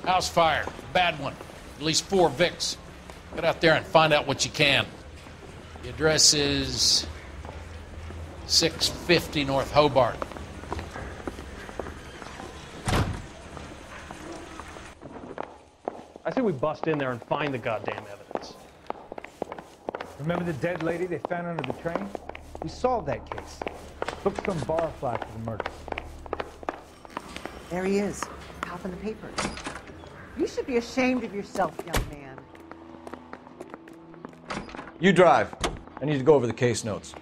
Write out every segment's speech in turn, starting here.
House fire. Bad one. At least 4 Vicks. Get out there and find out what you can. The address is 650 North Hobart. I say we bust in there and find the goddamn evidence. Remember the dead lady they found under the train? We solved that case. Took some bar flack for the murder. There he is, top in the papers. You should be ashamed of yourself, young man. You drive. I need to go over the case notes.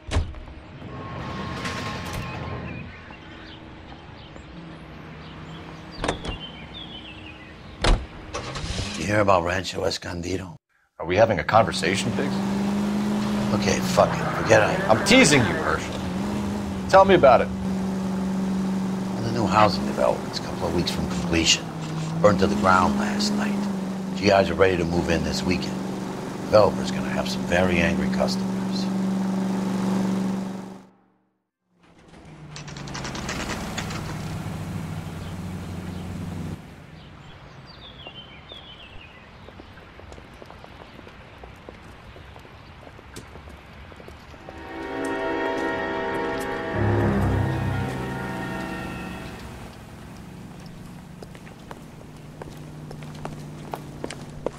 You hear about Rancho Escondido? Are we having a conversation, Biggs? Okay, fuck it. Forget it. I'm teasing you, Herschel. Tell me about it. Well, the new housing development's a couple of weeks from completion. Burned to the ground last night. GIs are ready to move in this weekend. Developer's gonna have some very angry customers.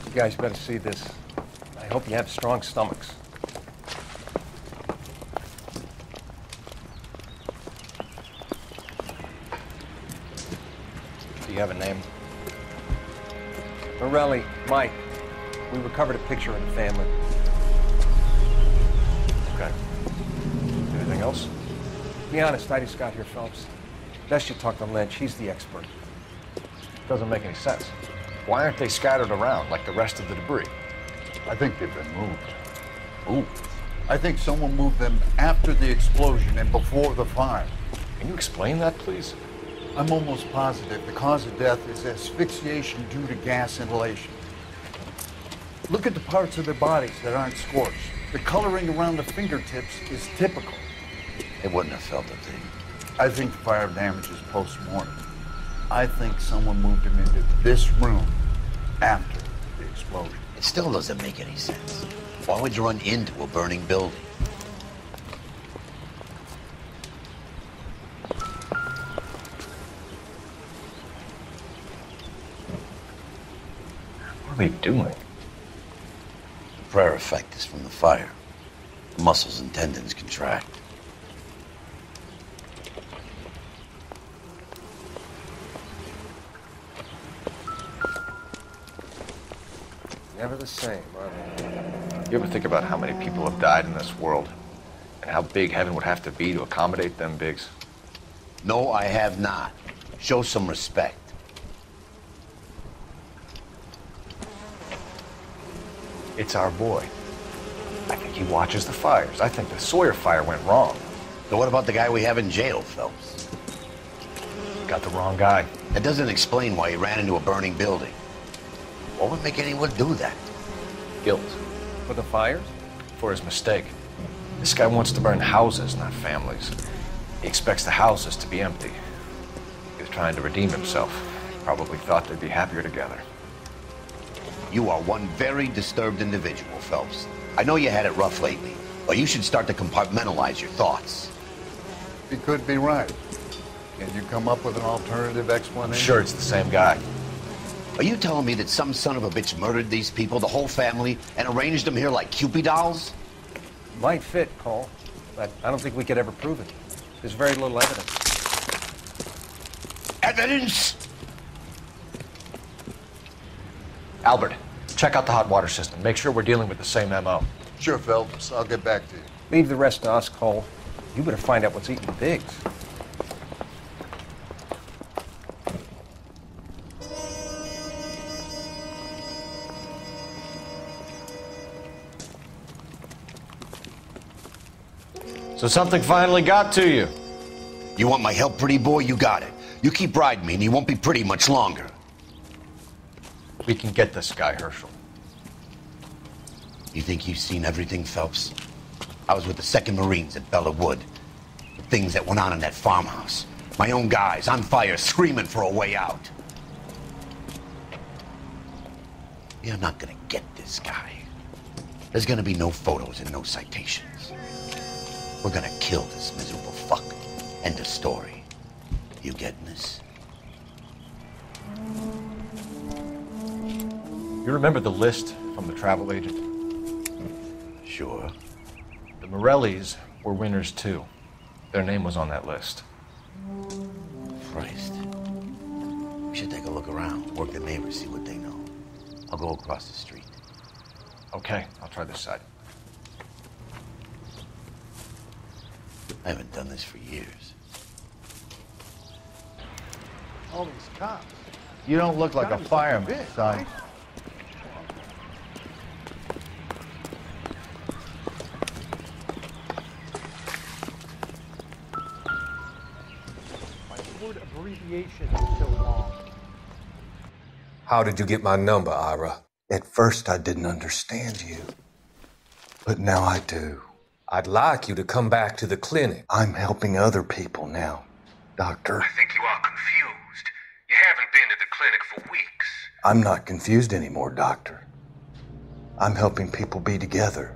You guys better see this. I hope you have strong stomachs. Do you have a name? Morelli, Mike. We recovered a picture of the family. Okay. Anything else? Be honest, I just got here, Phelps. Best you talk to Lynch. He's the expert. Doesn't make any sense. Why aren't they scattered around like the rest of the debris? I think they've been moved. Moved? I think someone moved them after the explosion and before the fire. Can you explain that, please? I'm almost positive the cause of death is asphyxiation due to gas inhalation. Look at the parts of their bodies that aren't scorched. The coloring around the fingertips is typical. They wouldn't have felt a thing. I think the fire damage is post-mortem. I think someone moved him into this room after the explosion. It still doesn't make any sense. Why would you run into a burning building? What are they doing? The prayer effect is from the fire. The muscles and tendons contract. Never the same, are they? You ever think about how many people have died in this world? And how big heaven would have to be to accommodate them, Biggs? No, I have not. Show some respect. It's our boy. I think he watches the fires. I think the Sawyer fire went wrong. So what about the guy we have in jail, Phelps? Got the wrong guy. That doesn't explain why he ran into a burning building. What would make anyone do that? Guilt. For the fires? For his mistake. This guy wants to burn houses, not families. He expects the houses to be empty. He's trying to redeem himself. He probably thought they'd be happier together. You are one very disturbed individual, Phelps. I know you had it rough lately, but you should start to compartmentalize your thoughts. He could be right. Can you come up with an alternative explanation? I'm sure it's the same guy. Are you telling me that some son of a bitch murdered these people, the whole family, and arranged them here like Cupid dolls? Might fit, Cole, but I don't think we could ever prove it. There's very little evidence. Evidence? Albert, check out the hot water system. Make sure we're dealing with the same MO. Sure, Phelps. I'll get back to you. Leave the rest to us, Cole. You better find out what's eating Biggs. So something finally got to you. You want my help, pretty boy? You got it. You keep riding me and you won't be pretty much longer. We can get this guy, Herschel. You think you've seen everything, Phelps? I was with the 2nd Marines at Bella Wood. The things that went on in that farmhouse. My own guys on fire screaming for a way out. You're not gonna get this guy. There's gonna be no photos and no citations. We're gonna kill this miserable fuck. End of story. You getting this? You remember the list from the travel agent? Sure. The Morellis were winners too. Their name was on that list. Christ. We should take a look around, work the neighbors, see what they know. I'll go across the street. Okay, I'll try this side. I haven't done this for years. All these cops. You don't look like a fireman, son. My word abbreviation is so long. How did you get my number, Ira? At first, I didn't understand you, but now I do. I'd like you to come back to the clinic. I'm helping other people now, Doctor. I think you are confused. You haven't been to the clinic for weeks. I'm not confused anymore, Doctor. I'm helping people be together.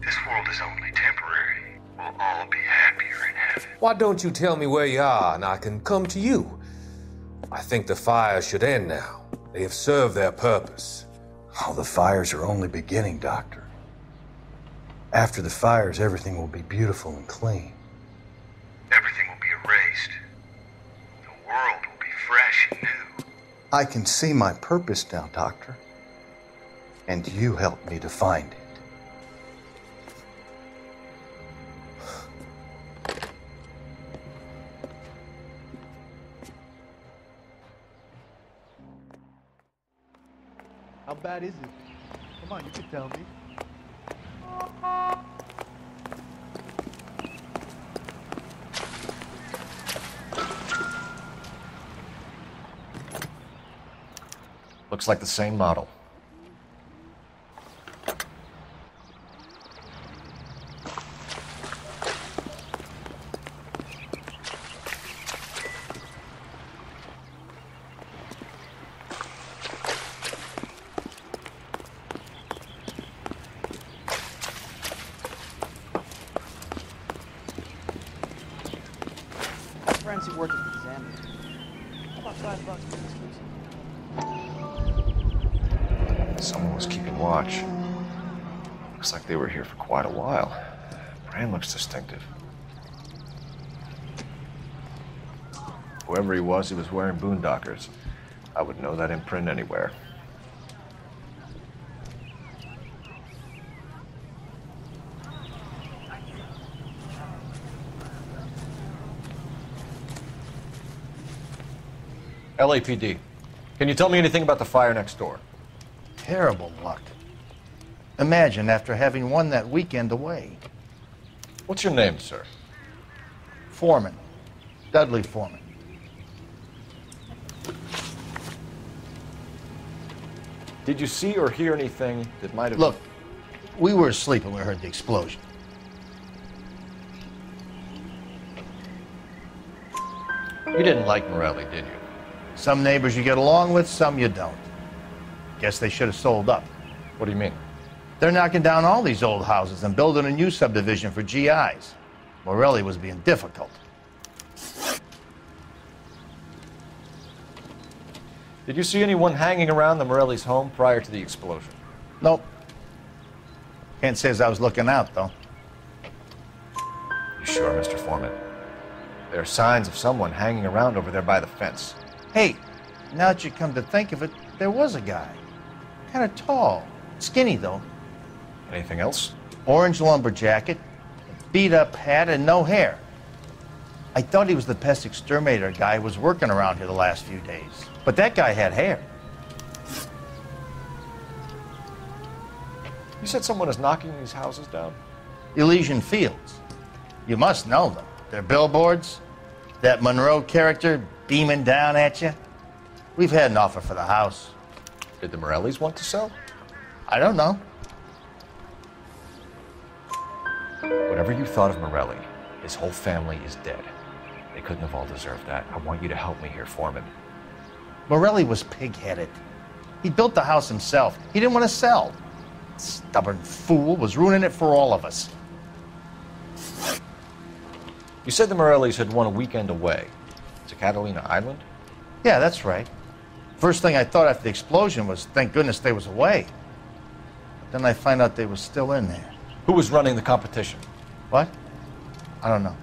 This world is only temporary. We'll all be happier in heaven. Why don't you tell me where you are and I can come to you? I think the fires should end now. They have served their purpose. Oh, the fires are only beginning, Doctor. After the fires, everything will be beautiful and clean. Everything will be erased. The world will be fresh and new. I can see my purpose now, Doctor. And you helped me to find it. How bad is it? Come on, you can tell me. Looks like the same model. Forensic work is examined. How about $5 for this? Someone was keeping watch. Looks like they were here for quite a while. Brand looks distinctive. Whoever he was wearing boondockers. I would know that imprint anywhere. LAPD. Can you tell me anything about the fire next door? Terrible luck. Imagine after having won that weekend away. What's your name, sir? Foreman. Dudley Foreman. Did you see or hear anything that might have... Look, we were asleep when we heard the explosion. You didn't like Morelli, did you? Some neighbors you get along with, some you don't. Guess they should have sold up. What do you mean? They're knocking down all these old houses and building a new subdivision for GIs. Morelli was being difficult. Did you see anyone hanging around the Morelli's home prior to the explosion? Nope. Can't say as I was looking out, though. You sure, Mr. Foreman? There are signs of someone hanging around over there by the fence. Hey, now that you come to think of it, there was a guy. Kind of tall. Skinny, though. Anything else? Orange lumber jacket, beat-up hat, and no hair. I thought he was the pest exterminator guy who was working around here the last few days. But that guy had hair. You said someone is knocking these houses down? Elysian Fields. You must know them. Their billboards, that Monroe character beaming down at you. We've had an offer for the house. Did the Morellis want to sell? I don't know. Whatever you thought of Morelli, his whole family is dead. They couldn't have all deserved that. I want you to help me here, Foreman. Morelli was pig-headed. He built the house himself. He didn't want to sell. Stubborn fool was ruining it for all of us. You said the Morellis had won a weekend away to Catalina Island? Yeah, that's right. First thing I thought after the explosion was, thank goodness they was away. But then I find out they was still in there. Who was running the competition? What? I don't know.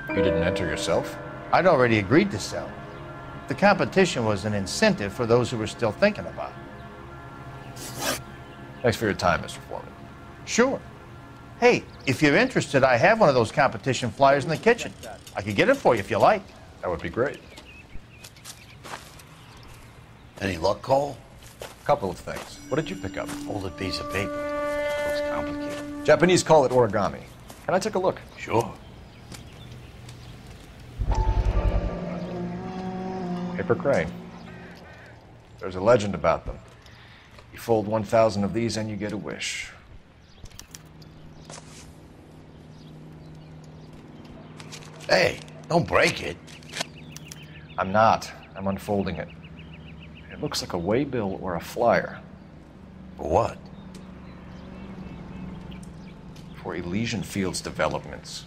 You didn't enter yourself? I'd already agreed to sell. The competition was an incentive for those who were still thinking about it. Thanks for your time, Mr. Foreman. Sure. Hey, if you're interested, I have one of those competition flyers in the kitchen. I could get it for you if you like. That would be great. Any luck, Cole? A couple of things. What did you pick up? Folded piece of paper. Looks complicated. Japanese call it origami. Can I take a look? Sure. Paper crane. There's a legend about them. You fold 1,000 of these and you get a wish. Hey, don't break it. I'm not. I'm unfolding it. It looks like a waybill or a flyer. For what? For Elysian Fields developments.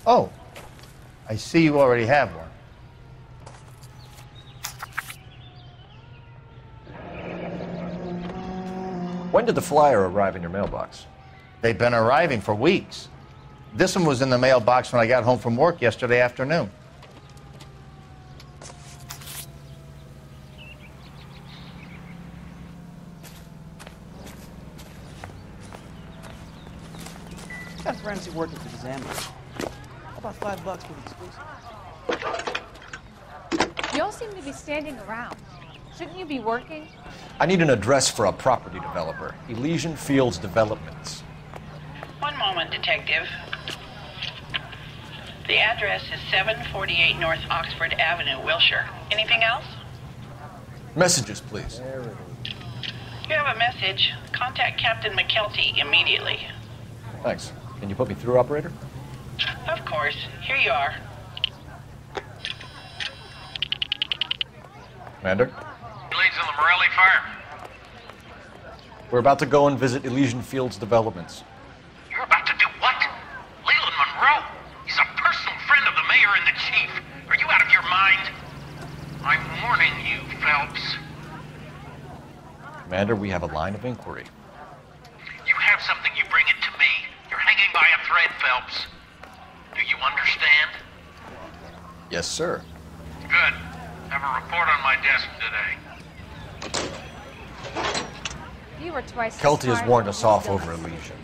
Oh, I see you already have one. When did the flyer arrive in your mailbox? They've been arriving for weeks. This one was in the mailbox when I got home from work yesterday afternoon. Got friends who work at the examiner. How about $5 for the exclusive? You all seem to be standing around. Shouldn't you be working? I need an address for a property developer. Elysian Fields Developments. One moment, Detective. The address is 748 North Oxford Avenue, Wilshire. Anything else? Messages, please. You have a message. Contact Captain McKelty immediately. Thanks. Can you put me through, operator? Of course. Here you are. Commander? Leads on the Morelli fire. We're about to go and visit Elysian Fields Developments. You're about to do what? Leland Monroe? He's a personal friend of the mayor and the chief. Are you out of your mind? I'm warning you, Phelps. Commander, we have a line of inquiry. You have something, you bring it to me. You're hanging by a thread, Phelps. Do you understand? Yes, sir. Good. Have a report on my desk today. You were twice. Kelty has warned us off over Elysian.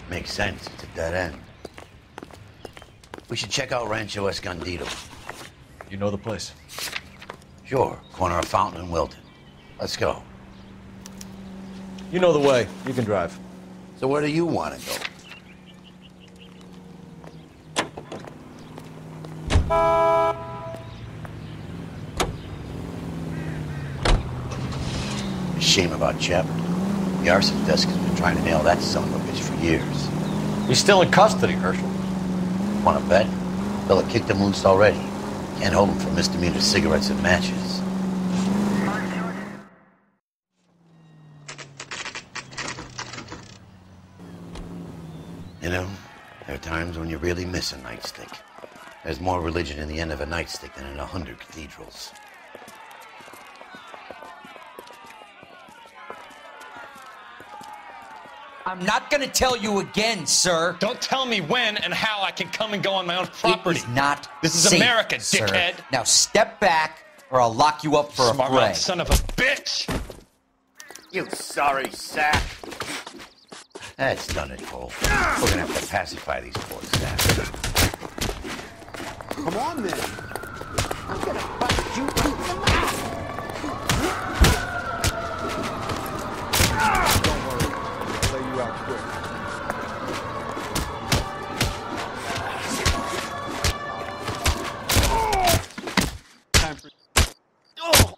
Makes sense. It's a dead end. We should check out Rancho Escondido. You know the place? Sure. Corner of Fountain and Wilton. Let's go. You know the way. You can drive. So where do you want to go? Shame about Shep. The arson desk has been trying to nail that son of a bitch for years. He's still in custody, Herschel. Want to bet? They'll have kicked him loose already. Can't hold him for misdemeanor cigarettes and matches. You know, there are times when you really miss a nightstick. There's more religion in the end of a nightstick than in 100 cathedrals. I'm not gonna tell you again, sir. Don't tell me when and how I can come and go on my own property. It is not This is safe, America, sir. dickhead. Now step back, or I'll lock you up for Smart a fray. mouth son of a bitch! You sorry sack. That's done it, Cole. We're gonna have to pacify these poor staff. Come on, then. I'm gonna bite you in the mouth. Don't worry. I'll lay you out quick. Time for... Oh!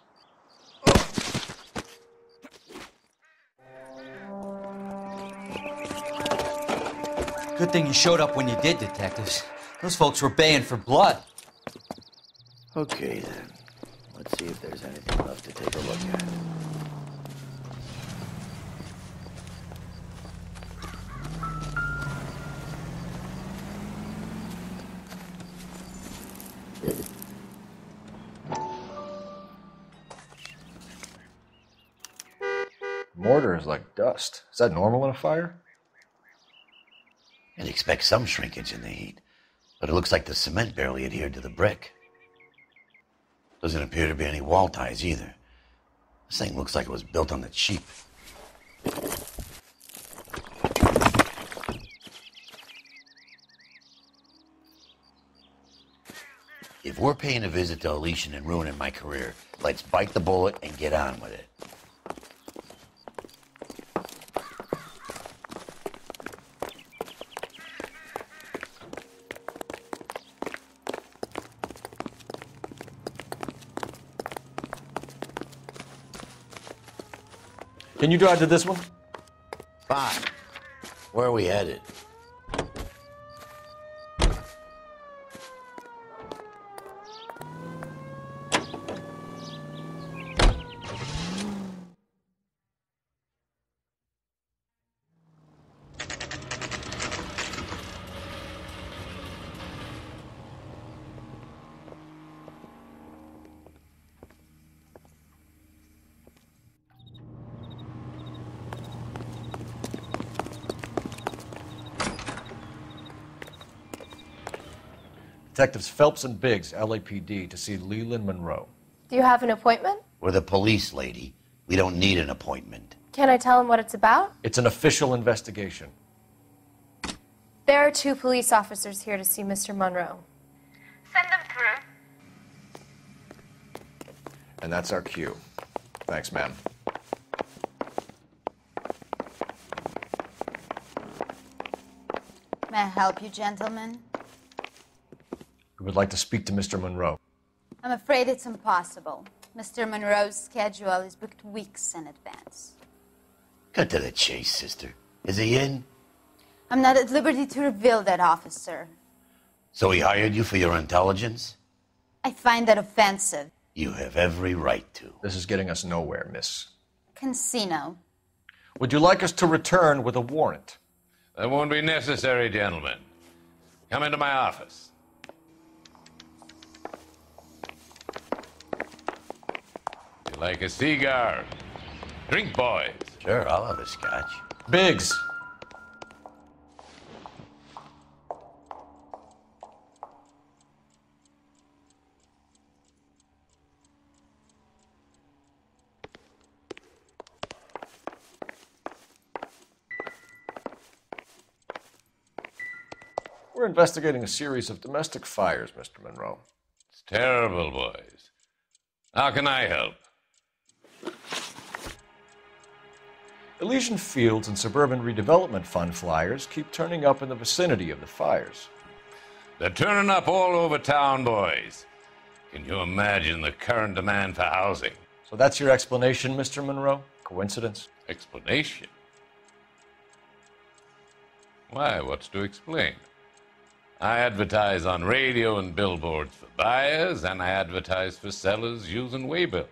Good thing you showed up when you did, detectives. Those folks were baying for blood. Okay, then. Let's see if there's anything left to take a look at. Mortar is like dust. Is that normal in a fire? I'd expect some shrinkage in the heat, but it looks like the cement barely adhered to the brick. Doesn't appear to be any wall ties either. This thing looks like it was built on the cheap. If we're paying a visit to Elysian and ruining my career, let's bite the bullet and get on with it. Can you drive to this one? Fine. Where are we headed? Detectives Phelps and Biggs, LAPD, to see Leland Monroe. Do you have an appointment? We're the police, lady. We don't need an appointment. Can I tell him what it's about? It's an official investigation. There are 2 police officers here to see Mr. Monroe. Send them through. And that's our cue. Thanks, ma'am. May I help you, gentlemen? We would like to speak to Mr. Monroe. I'm afraid it's impossible. Mr. Monroe's schedule is booked weeks in advance. Cut to the chase, sister. Is he in? I'm not at liberty to reveal that, officer. So he hired you for your intelligence? I find that offensive. You have every right to. This is getting us nowhere, miss. Casino. Would you like us to return with a warrant? That won't be necessary, gentlemen. Come into my office. You like a cigar? Drink, boys. Sure, I'll have a scotch. Biggs. We're investigating a series of domestic fires, Mr. Monroe. It's terrible, boys. How can I help? Elysian Fields and Suburban Redevelopment Fund flyers keep turning up in the vicinity of the fires. They're turning up all over town, boys. Can you imagine the current demand for housing? So that's your explanation, Mr. Monroe? Coincidence? Explanation? Why, what's to explain? I advertise on radio and billboards for buyers, and I advertise for sellers using waybills.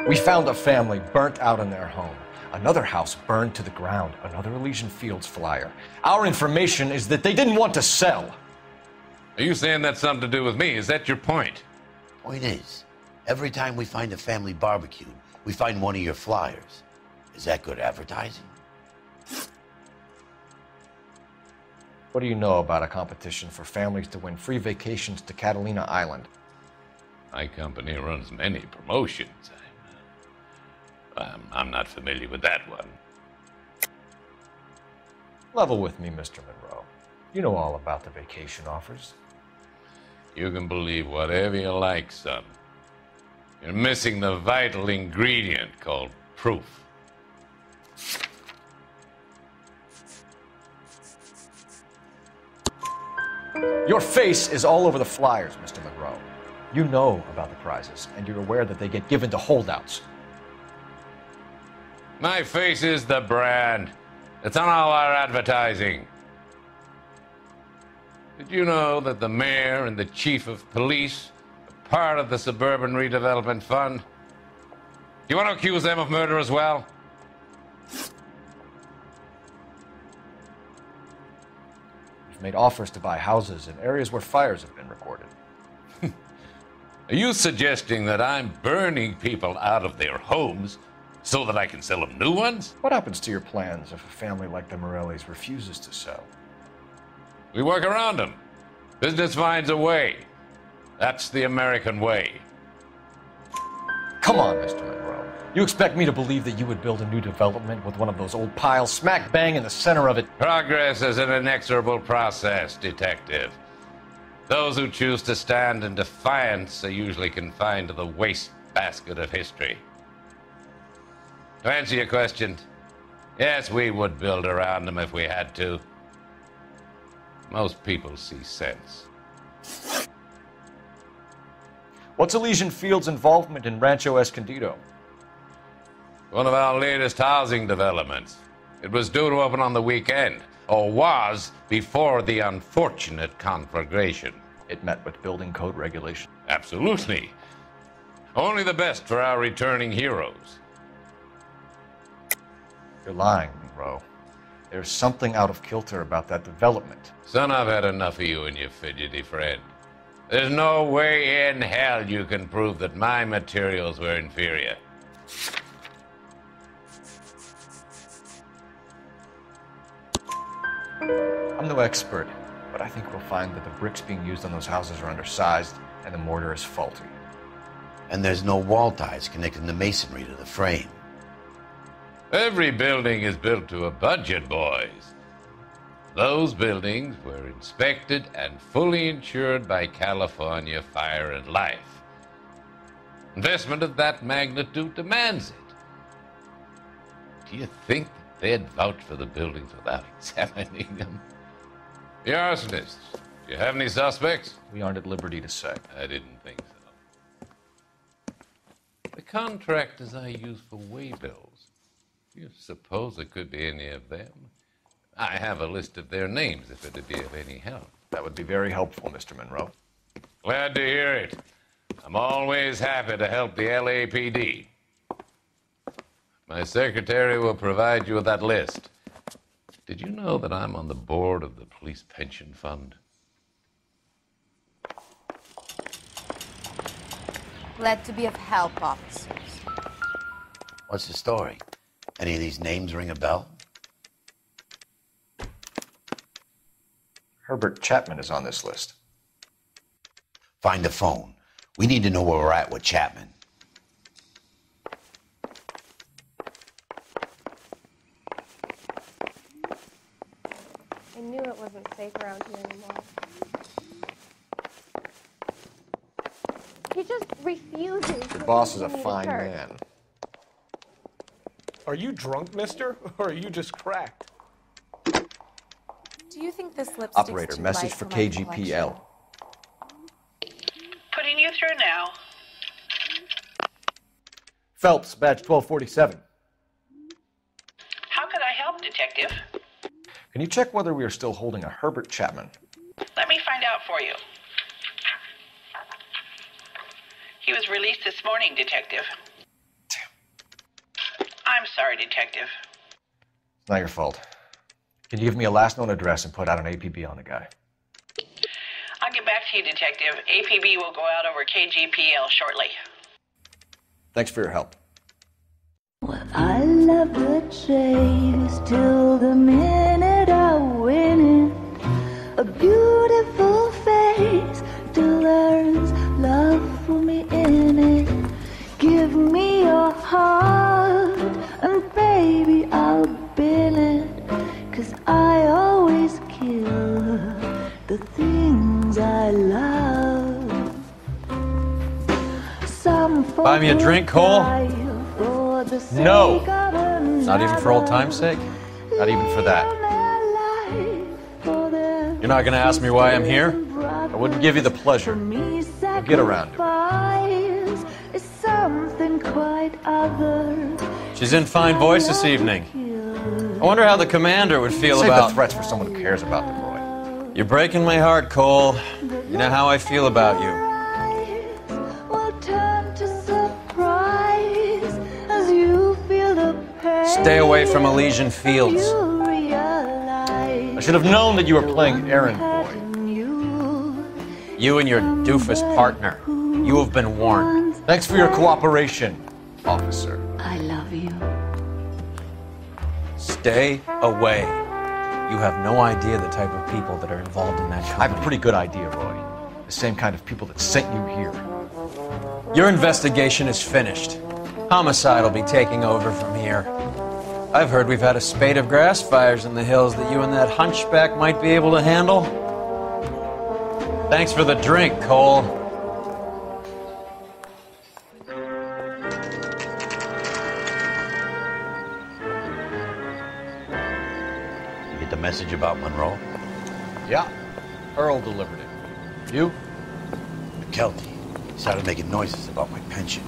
We found a family burnt out in their home. Another house burned to the ground. Another Elysian Fields flyer. Our information is that they didn't want to sell. Are you saying that's something to do with me? Is that your point? Point is, every time we find a family barbecued, we find one of your flyers. Is that good advertising? What do you know about a competition for families to win free vacations to Catalina Island? My company runs many promotions. I'm not familiar with that one. Level with me, Mr. Monroe. You know all about the vacation offers. You can believe whatever you like, son. You're missing the vital ingredient called proof. Your face is all over the flyers, Mr. Monroe. You know about the prizes, and you're aware that they get given to holdouts. My face is the brand. It's on all our advertising. Did you know that the mayor and the chief of police are part of the Suburban Redevelopment Fund? Do you want to accuse them of murder as well? We've made offers to buy houses in areas where fires have been recorded. Are you suggesting that I'm burning people out of their homes so that I can sell them new ones? What happens to your plans if a family like the Morellis refuses to sell? We work around them. Business finds a way. That's the American way. Come on, Mr. Monroe. You expect me to believe that you would build a new development with one of those old piles smack bang in the center of it? Progress is an inexorable process, Detective. Those who choose to stand in defiance are usually confined to the wastebasket of history. To answer your question, yes, we would build around them if we had to. Most people see sense. What's Elysian Field's involvement in Rancho Escondido? One of our latest housing developments. It was due to open on the weekend, or was before the unfortunate conflagration. It met with building code regulation. Absolutely. Only the best for our returning heroes. You're lying, Monroe. There's something out of kilter about that development. Son, I've had enough of you and your fidgety friend. There's no way in hell you can prove that my materials were inferior. I'm no expert, but I think we'll find that the bricks being used on those houses are undersized and the mortar is faulty. And there's no wall ties connecting the masonry to the frame. Every building is built to a budget, boys. Those buildings were inspected and fully insured by California Fire and Life. Investment of that magnitude demands it. Do you think that they'd vouch for the buildings without examining them? The arsonists, do you have any suspects? We aren't at liberty to say. I didn't think so. The contractors I use for waybills, do you suppose it could be any of them? I have a list of their names if it'd be of any help. That would be very helpful, Mr. Monroe. Glad to hear it. I'm always happy to help the LAPD. My secretary will provide you with that list. Did you know that I'm on the board of the Police Pension Fund? Glad to be of help, officers. What's the story? Any of these names ring a bell? Herbert Chapman is on this list. Find the phone. We need to know where we're at with Chapman. I knew it wasn't safe around here anymore. He just refuses. Your boss is a to fine hurt. man. Are you drunk, mister? Or are you just cracked? Do you think this lipstick's Operator, too message light for my KGPL. Putting you through now. Phelps, badge 1247. How could I help, Detective? Can you check whether we are still holding a Herbert Chapman? Let me find out for you. He was released this morning, Detective. I'm sorry, Detective. It's not your fault. Can you give me a last known address and put out an APB on the guy? I'll get back to you, Detective. APB will go out over KGPL shortly. Thanks for your help. I love the chase till the minute I win it. A beautiful face delivers love for me in it. Give me your heart and baby I'll bill it. 'Cause I always kill the things I love. Some Buy me a drink, Cole? No. Not even for old time's sake? Not even for that. You're not gonna ask me why I'm here? I wouldn't give you the pleasure. We'll get around to it. Is something quite other. She's in fine voice this evening. I wonder how the commander would feel Save about... the threats for someone who cares about them, Roy. You're breaking my heart, Cole. You know how I feel about you. Stay away from Elysian Fields. I should have known that you were playing errand boy. You and your doofus partner. You have been warned. Thanks for your cooperation, officer. I love you. Stay away. You have no idea the type of people that are involved in that company. I have a pretty good idea, Roy. The same kind of people that sent you here. Your investigation is finished. Homicide will be taking over from here. I've heard we've had a spate of grass fires in the hills that you and that hunchback might be able to handle. Thanks for the drink, Cole. You get the message about Monroe? Yeah, Earl delivered it. You? McKelty. He started making noises about my pension.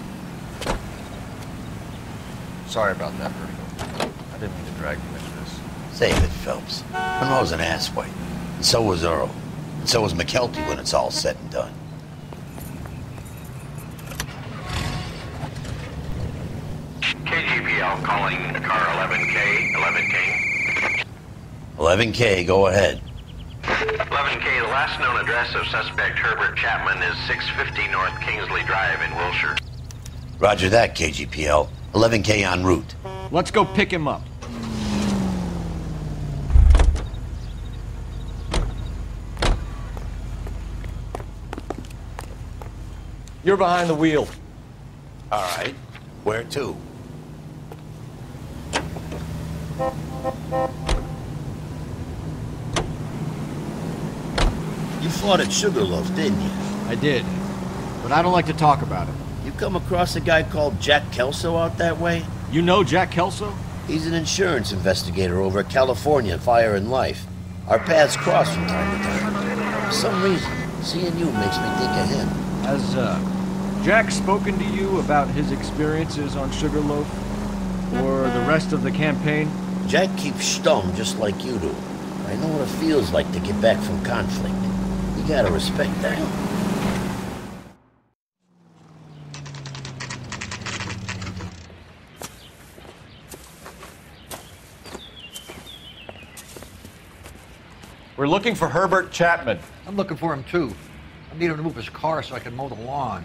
Sorry about that, Vertigo. I didn't mean to drag you into this. Save it, Phelps. Monroe's an asswipe. And so was Earl. And so was McKelty when it's all said and done. KGPL calling car 11K, 11K. 11K, go ahead. 11K, the last known address of suspect Herbert Chapman is 650 North Kingsley Drive in Wilshire. Roger that, KGPL. 11K en route. Let's go pick him up. You're behind the wheel. All right. Where to? You fought at Sugarloaf, didn't you? I did, but I don't like to talk about it. You come across a guy called Jack Kelso out that way? You know Jack Kelso? He's an insurance investigator over at California Fire and Life. Our paths cross from time to time. For some reason, seeing you makes me think of him. Has, Jack spoken to you about his experiences on Sugarloaf? Or the rest of the campaign? Jack keeps stum just like you do. I know what it feels like to get back from conflict. You gotta respect that. We're looking for Herbert Chapman. I'm looking for him too. I need him to move his car so I can mow the lawn.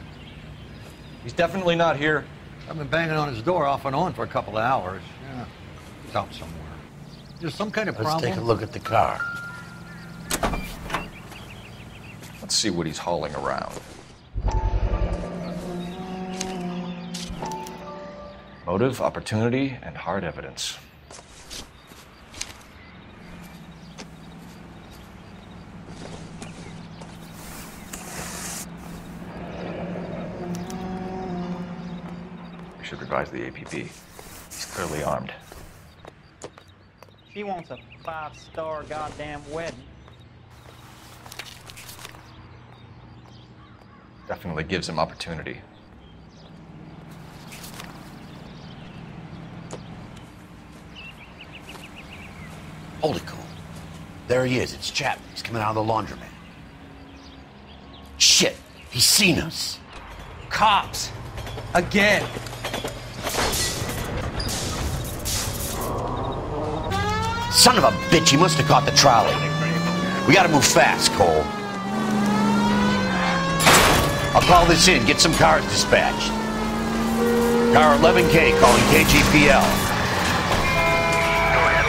He's definitely not here. I've been banging on his door off and on for a couple of hours. Yeah, he's out somewhere. There's some kind of problem. Let's take a look at the car. Let's see what he's hauling around. Motive, opportunity, and hard evidence. We should revise the APB. He's clearly armed. She wants a 5-star goddamn wedding. Definitely gives him opportunity. Hold it, Cole. There he is. It's Chapman. He's coming out of the laundromat. Shit! He's seen us. Cops! Again! Son of a bitch, he must have caught the trolley. We gotta move fast, Cole. I'll call this in, get some cars dispatched. Car 11K calling KGPL. Go ahead,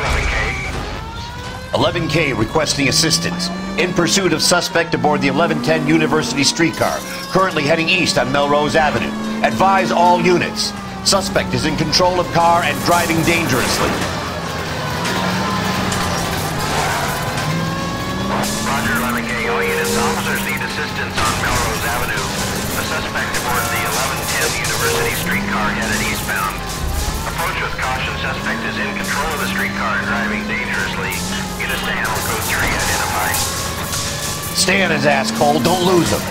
11K. 11K requesting assistance. In pursuit of suspect aboard the 1110 University streetcar, currently heading east on Melrose Avenue. Advise all units. Suspect is in control of car and driving dangerously. Roger, 11K. All units, officers need assistance on Melrose Avenue. The suspect aboard the 1110 University streetcar headed eastbound. Approach with caution. Suspect is in control of the streetcar and driving dangerously. Units to handle code 3 identified. Stay on his ass, Cole. Don't lose him.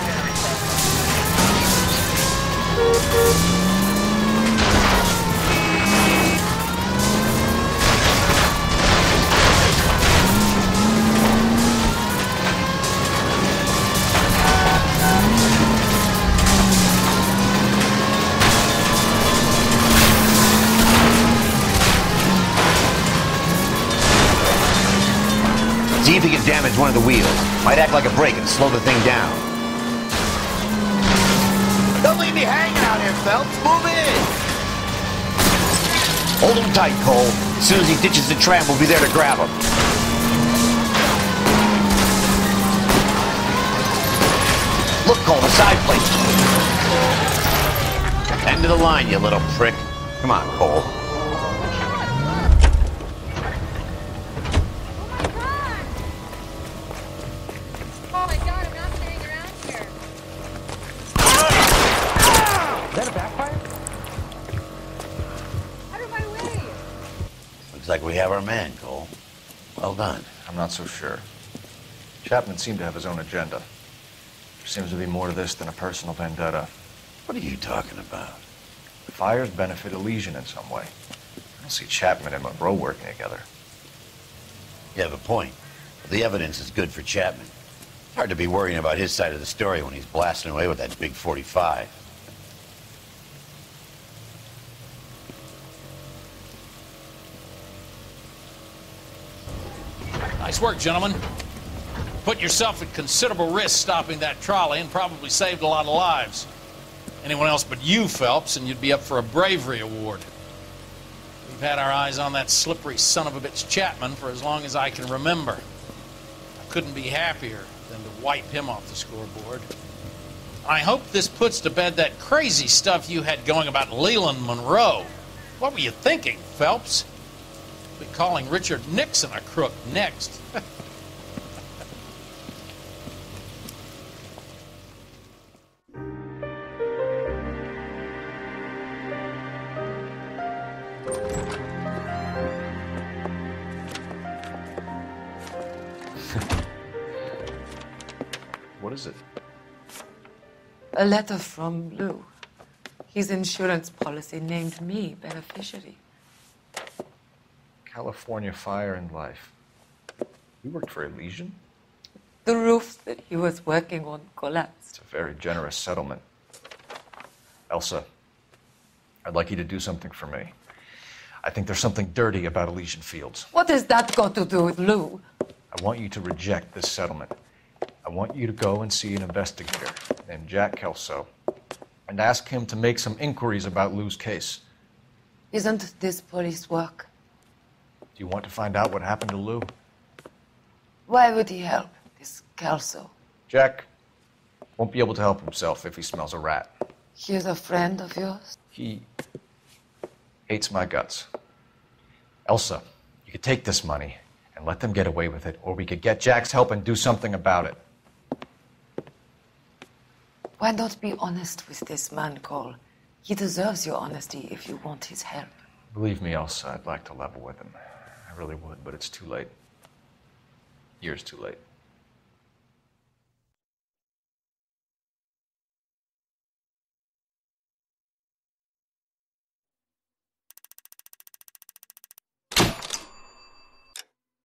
See if he can damage one of the wheels. Might act like a brake and slow the thing down. Don't leave me hanging out here, Phelps. Move in. Hold him tight, Cole. As soon as he ditches the tram, we'll be there to grab him. Look, Cole, the side plate. End of the line, you little prick. Come on, Cole. Oh my god, I'm not staying around here. Is that a backfire? Out of my way! Looks like we have our man, Cole. Well done. I'm not so sure. Chapman seemed to have his own agenda. There seems to be more to this than a personal vendetta. What are you talking about? The fires benefit Elysian in some way. I don't see Chapman and Monroe working together. You have a point. The evidence is good for Chapman. It's hard to be worrying about his side of the story when he's blasting away with that big 45. Nice work, gentlemen. Put yourself at considerable risk stopping that trolley and probably saved a lot of lives. Anyone else but you, Phelps, and you'd be up for a bravery award. We've had our eyes on that slippery son of a bitch Chapman for as long as I can remember. I couldn't be happier than to wipe him off the scoreboard. I hope this puts to bed that crazy stuff you had going about Leland Monroe. What were you thinking, Phelps? Be calling Richard Nixon a crook next. What is it? A letter from Lou. His insurance policy named me beneficiary. California Fire and Life. You worked for Elysian? The roof that he was working on collapsed. It's a very generous settlement. Elsa, I'd like you to do something for me. I think there's something dirty about Elysian Fields. What has that got to do with Lou? I want you to reject this settlement. I want you to go and see an investigator named Jack Kelso and ask him to make some inquiries about Lou's case. Isn't this police work? Do you want to find out what happened to Lou? Why would he help, this Kelso? Jack won't be able to help himself if he smells a rat. He is a friend of yours? He hates my guts. Elsa, you could take this money and let them get away with it, or we could get Jack's help and do something about it. Why not be honest with this man, Cole? He deserves your honesty if you want his help. Believe me, Elsa, I'd like to level with him. I really would, but it's too late. Years too late.